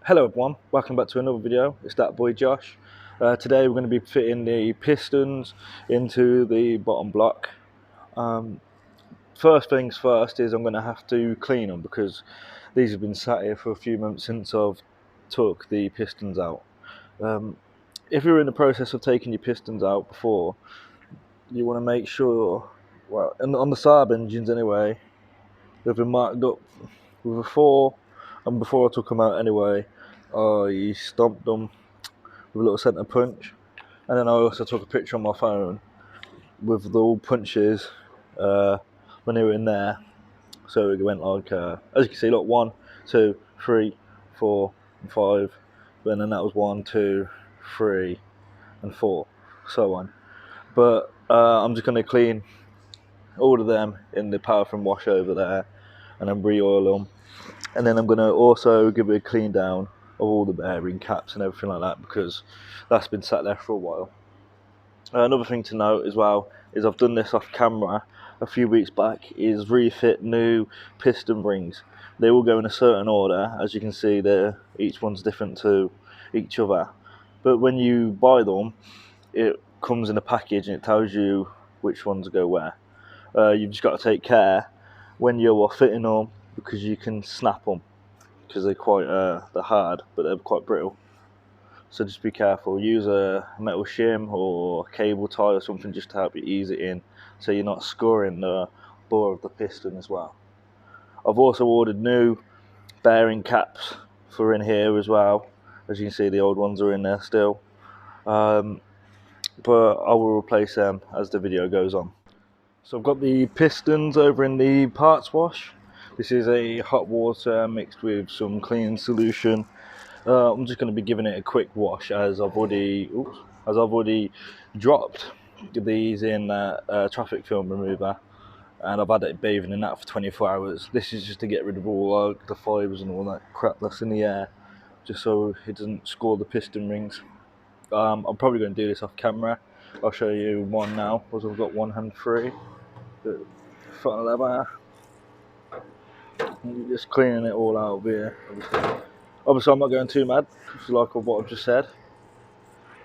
Hello everyone, welcome back to another video. It's that boy Josh. Today we're going to be fitting the pistons into the bottom block. First things first is I'm going to have to clean them because these have been sat here for a few months since I've took the pistons out. If you're in the process of taking your pistons out before, you want to make sure, well, on the Saab engines anyway, they've been marked up with a 4, and before I took them out anyway, I stomped them with a little centre punch, and then I also took a picture on my phone with the all punches when they were in there. So it went like, as you can see, look, 1, 2, 3, 4, and 5, and then that was 1, 2, 3, and 4, so on. But I'm just going to clean all of them in the paraffin wash over there, and then re-oil them, and then I'm going to also give it a clean down of all the bearing caps and everything like that, because that's been sat there for a while. Another thing to note as well is I've done this off camera a few weeks back, is refit new piston rings. They all go in a certain order. As you can see there, each one's different to each other, but when you buy them it comes in a package and it tells you which ones go where. You've just got to take care when you're fitting them, because you can snap them, because they're quite they're hard, but they're quite brittle. So just be careful. Use a metal shim or a cable tie or something just to help you ease it in, so you're not scoring the bore of the piston as well. I've also ordered new bearing caps for in here as well. As you can see, the old ones are in there still, but I will replace them as the video goes on. So I've got the pistons over in the parts wash. This is a hot water mixed with some cleaning solution. I'm just going to be giving it a quick wash, as I've already dropped these in traffic film remover, and I've had it bathing in that for 24 hours. This is just to get rid of all the fibres and all that crap that's in the air, just so it doesn't score the piston rings. I'm probably going to do this off camera. I'll show you one now, because I've got one hand free. Front lever. Just cleaning it all out here. Obviously I'm not going too mad, like what I've just said,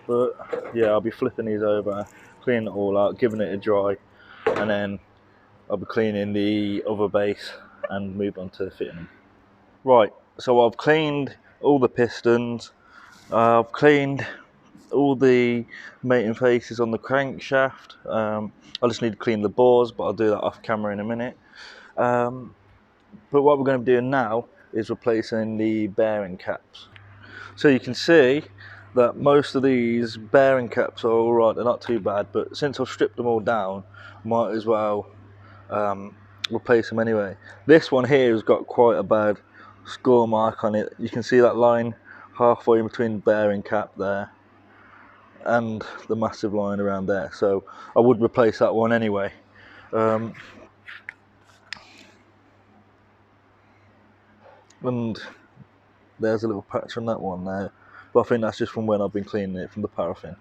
but yeah, I'll be flipping these over, cleaning it all out, giving it a dry, and then I'll be cleaning the other base and move on to fitting them. Right, so I've cleaned all the pistons, I've cleaned all the mating faces on the crankshaft. I just need to clean the bores, but I'll do that off camera in a minute. But what we're going to be doing now is replacing the bearing caps. So you can see that most of these bearing caps are alright, they're not too bad, but since I've stripped them all down, might as well replace them anyway. This one here has got quite a bad score mark on it. You can see that line halfway in between the bearing cap there and the massive line around there, so I would replace that one anyway. And there's a little patch on that one there, but I think that's just from when I've been cleaning it from the paraffin.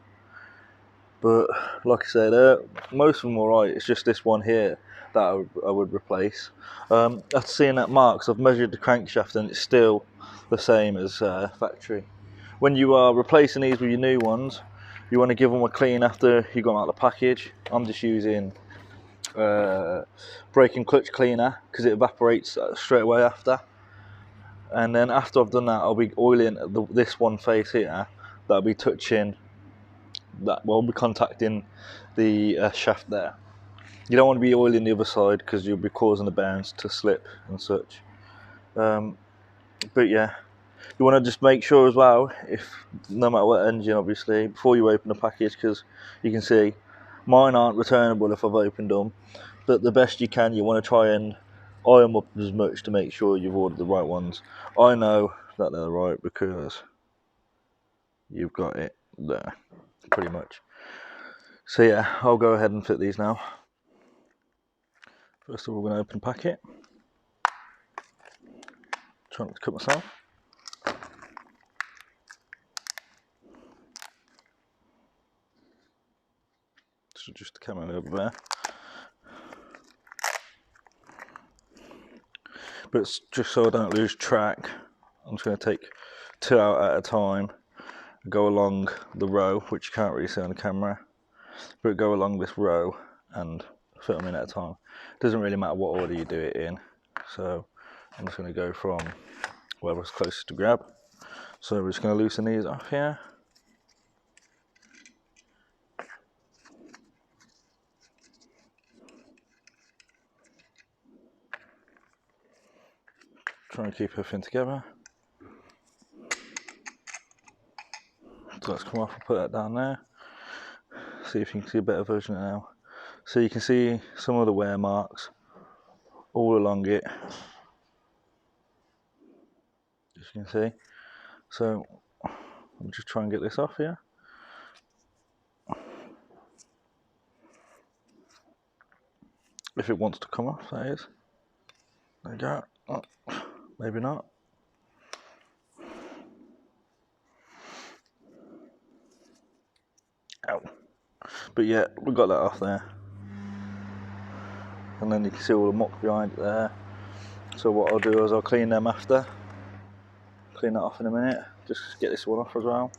But like I said, most of them are alright. It's just this one here that I would replace. After seeing that mark, I've measured the crankshaft and it's still the same as factory. When you are replacing these with your new ones, you want to give them a clean after you got them out of the package. I'm just using brake and clutch cleaner because it evaporates straight away after. And then after I've done that, I'll be oiling this one face here. That'll be touching that. Well, I'll be contacting the shaft there. You don't want to be oiling the other side because you'll be causing the bearings to slip and such. But yeah, you want to just make sure as well, if no matter what engine, obviously, before you open the package, because you can see mine aren't returnable if I've opened them. But the best you can, you want to try and eye them up as much to make sure you've ordered the right ones. I know that they're right because you've got it there, pretty much. So yeah, I'll go ahead and fit these now. First of all, we're going to open the packet. Try not to cut myself. So just the camera over there. But it's just so I don't lose track, I'm just going to take 2 out at a time, go along the row, which you can't really see on the camera, but go along this row and fit them in at a time. Doesn't really matter what order you do it in. So I'm just going to go from whoever's closest to grab. So we're just going to loosen these off here. Try and keep everything together. So let's come off and put that down there. See if you can see a better version of it now. So you can see some of the wear marks all along it, as you can see. So I'll just try and get this off here. If it wants to come off, that is. There you go. Oh, maybe not. Ow. But yeah, we got that off there. And then you can see all the muck behind it there. So what I'll do is I'll clean them after. Clean that off in a minute. Just get this one off as well.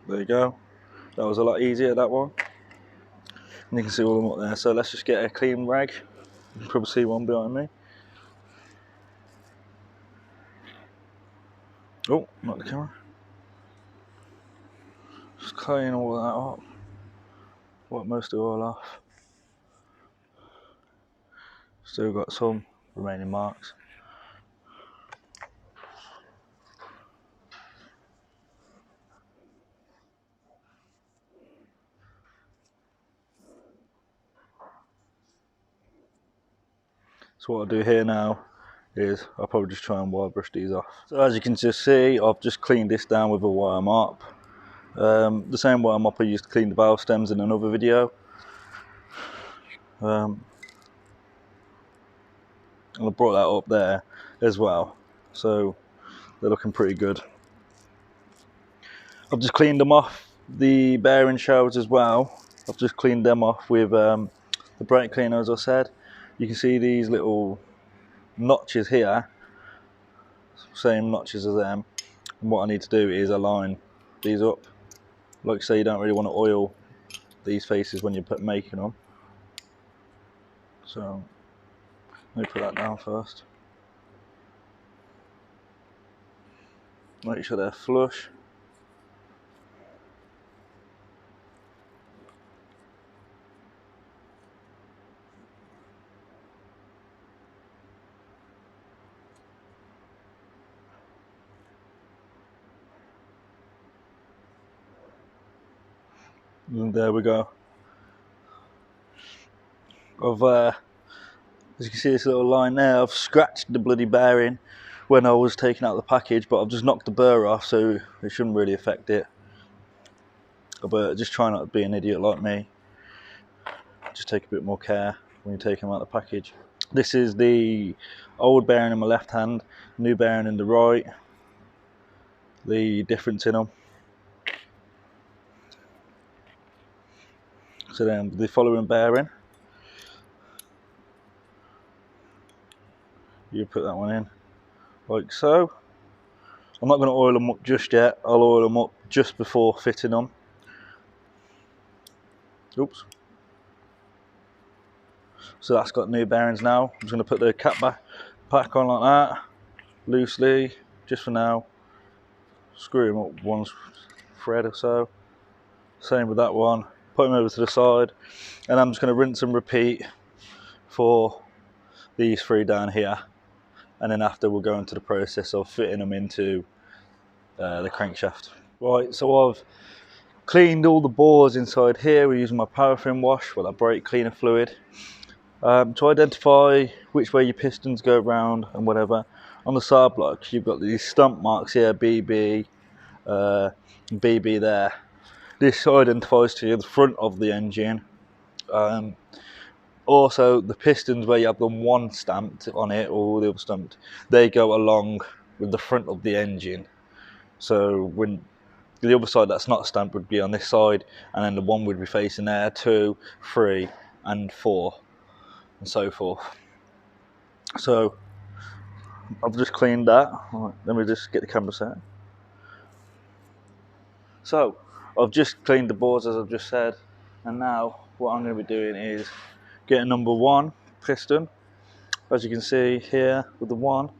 There you go. That was a lot easier, that one. And you can see all the muck there. So let's just get a clean rag. You can probably see one behind me. Oh, not the camera. Just clean all that up. Wipe most of it all off. Still got some remaining marks. So what I'll do here now is I'll probably just try and wire brush these off. So as you can just see, I've just cleaned this down with a wire mop. The same wire mop I used to clean the valve stems in another video. And I brought that up there as well. So they're looking pretty good. I've just cleaned them off the bearing shells as well. I've just cleaned them off with the brake cleaner, as I said. You can see these little notches here, same notches as them. And what I need to do is align these up. Like I say, you don't really want to oil these faces when you're making them. So let me put that down first. Make sure they're flush. And there we go. As you can see this little line there, I've scratched the bloody bearing when I was taking out the package, but I've just knocked the burr off, so it shouldn't really affect it. But just try not to be an idiot like me. Just take a bit more care when you're taking them out the package. This is the old bearing in my left hand, new bearing in the right. The difference in them. So then the following bearing, you put that one in like so. I'm not going to oil them up just yet. I'll oil them up just before fitting them. Oops. So that's got new bearings now. I'm just going to put the cap back on like that, loosely, just for now. Screw them up one thread or so. Same with that one. Put them over to the side, and I'm just going to rinse and repeat for these three down here. And then after we'll go into the process of fitting them into the crankshaft. Right, so I've cleaned all the bores inside here. We're using my paraffin wash with that brake cleaner fluid to identify which way your pistons go around and whatever. On the Saab block, you've got these stump marks here, BB, BB there. This identifies to you the front of the engine. Also, the pistons where you have the one stamped on it or the other stamped, they go along with the front of the engine. So when the other side that's not stamped would be on this side, and then the one would be facing there, 2, 3, and 4, and so forth. So I've just cleaned that. Right, let me just get the camera set. So I've just cleaned the boards as I've just said, and now what I'm going to be doing is getting number 1 piston, as you can see here with the 1,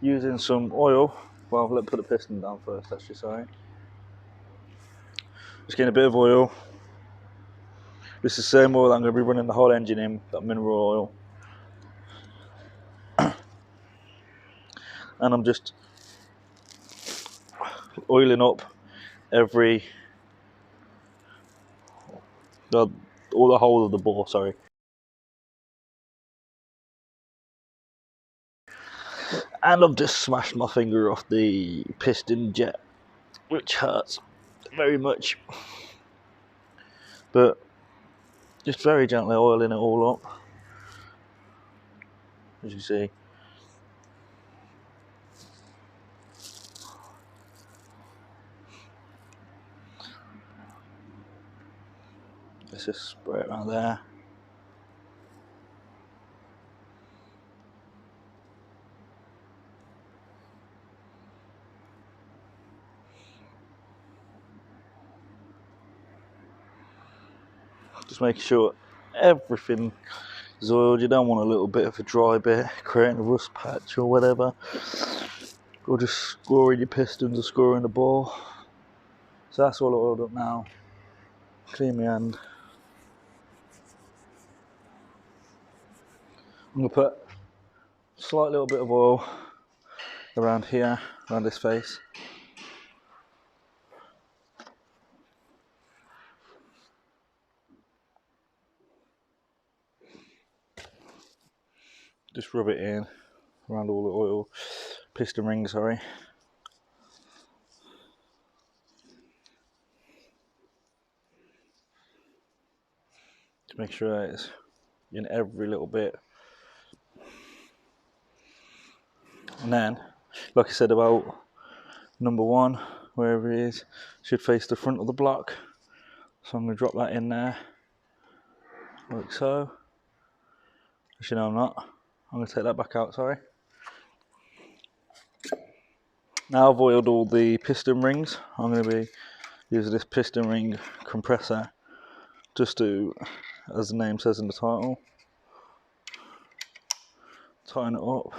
using some oil. Well, let's put the piston down first actually, sorry. Just getting a bit of oil. This is the same oil I'm going to be running the whole engine in, that mineral oil. And I'm just oiling up all the whole of the bore, sorry. And I've just smashed my finger off the piston jet, which hurts very much. But just very gently oiling it all up, as you see. Let's just spray it around there. Just making sure everything is oiled. You don't want a little bit of a dry bit creating a rust patch or whatever, or just scoring your pistons or scoring the bore. So that's all oiled up now. Clean my hand. I'm going to put a slight little bit of oil around here, around this face. Just rub it in around all the oil, piston rings, sorry. To make sure that it's in every little bit. And then, like I said about number 1, wherever it is, should face the front of the block. So I'm going to drop that in there, like so. Actually, no, I'm not. I'm going to take that back out, sorry. Now I've oiled all the piston rings. I'm going to be using this piston ring compressor just to, as the name says in the title, tighten it up.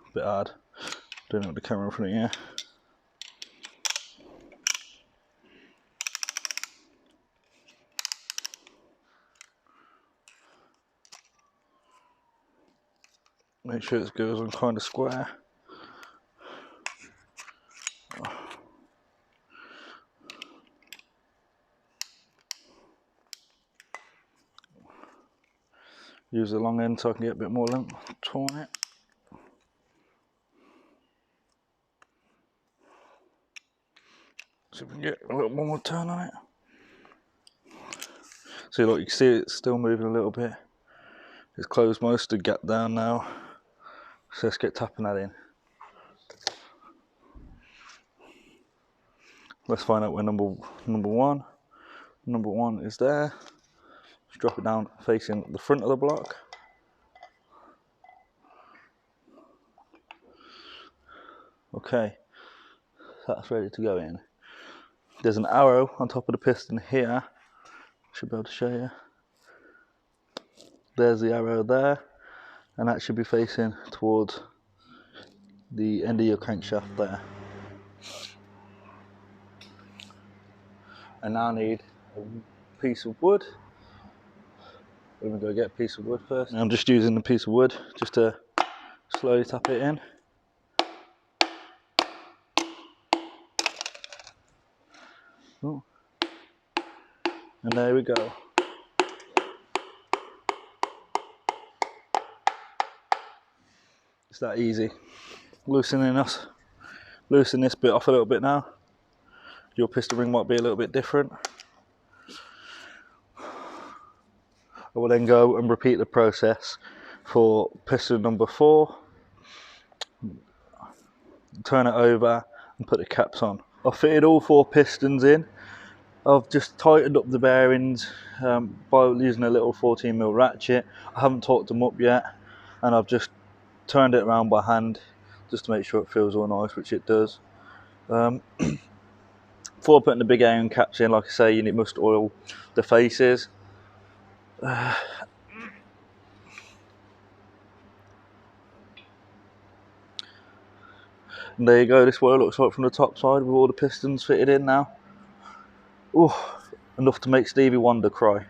A bit hard, doing it with the camera in front of you. Make sure it goes on kind of square. Use the long end so I can get a bit more length on it. See if we can get a little more turn on it. See, look, you can see it's still moving a little bit. It's closed most of the gap down now. So let's get tapping that in. Let's find out where number one is there. Just drop it down facing the front of the block. Okay, that's ready to go in. There's an arrow on top of the piston here. Should be able to show you. There's the arrow there, and that should be facing towards the end of your crankshaft there. I now need a piece of wood. We're going to go get a piece of wood first. And I'm just using the piece of wood just to slowly tap it in. Oh. And there we go. It's that easy. Loosen this bit off a little bit now. Your piston ring might be a little bit different. I will then go and repeat the process for piston number 4. Turn it over and put the caps on. I've fitted all 4 pistons in. I've just tightened up the bearings by using a little 14mm ratchet. I haven't torqued them up yet, and I've just turned it around by hand just to make sure it feels all nice, which it does. Before putting the big iron caps in, like I say, you must oil the faces. And there you go, this is what it looks like from the top side with all the pistons fitted in now. Ooh, enough to make Stevie Wonder cry.